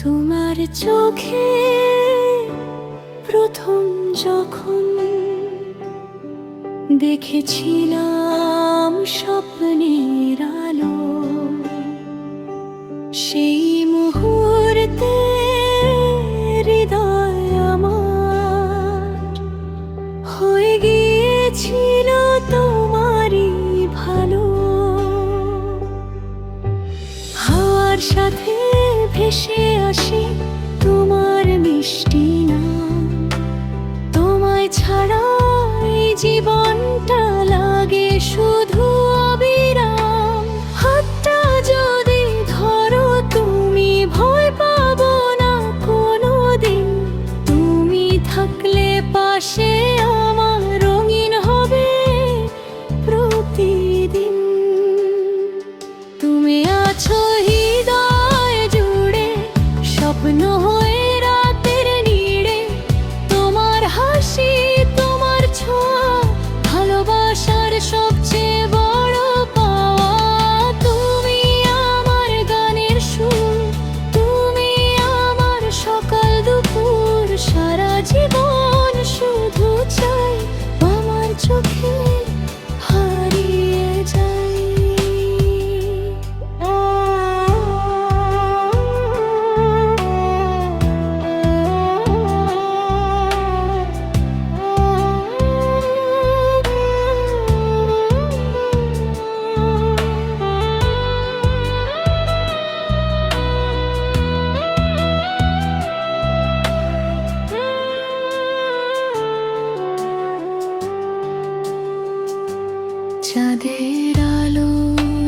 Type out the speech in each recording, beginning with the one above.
তোমার চোখে প্রথম যখন দেখেছিলাম স্বপ্নের আলো, সেই মুহূর্তে হৃদয় আমার হয়ে গিয়েছিল তোমারই ভালো। হাওয়ার সাথে ভেসে আসি তোমার মিষ্টি নাম, তোমায় ছাড়া এই জীবনটা লাগে শুধু অবিরাম। হাতটা যদি ধরো তুমি ভয় পাবো না কোনোদিন, তুমি থাকলে পাশে আমার রঙিন হবে প্রতিদিন। তুমি আছো হৃদয় জুড়ে, স্বপ্ন হয়ে রাতের নীড়ে, তোমার হাসি তোমার ছোঁয়া ভালোবাসার সবচেয়ে বড় পাওয়া। তুমি আমার গানের সুর, তুমি আমার সকাল দুপুর, সারা জীবন শুধু চাই আমার চোখে হারিয়ে যাই। চাঁদের আলো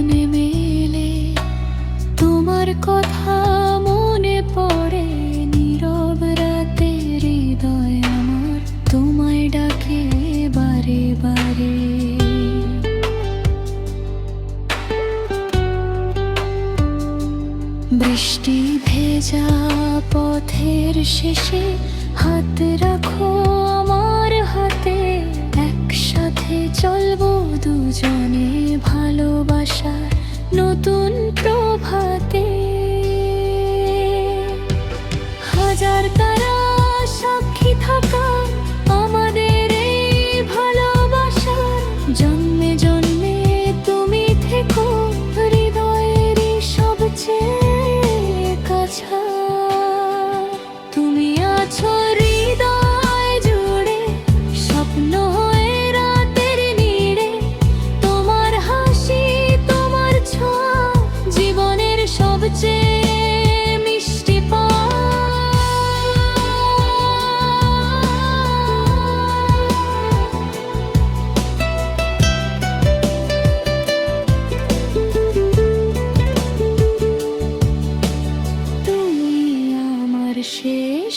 নেমে এলে তোমার কথা মনে পড়ে, নীরব রাতে হৃদয় আমার তোমায় ডাকে বারে বারে। বৃষ্টি ভেজা পথের শেষে হাত রাখো আমার হাতে, একসাথে চলবো দুজনে ভালোবাসার নতুন প্রভাতে। হাজার তারা সাক্ষী থাকা আমাদের এই ভালোবাসার, জন্মে জন্মে তুমি থেকো হৃদয়েরই সবচেয়ে কাছে। তুমি আছো হৃদয় জুড়ে, স্বপ্ন হয়ে রাতের নীড়ে, তোমার হাসি তোমার ছোঁয়া জীবনের সবচেয়ে মিষ্টি পাওয়া। তুমি আমার শেষ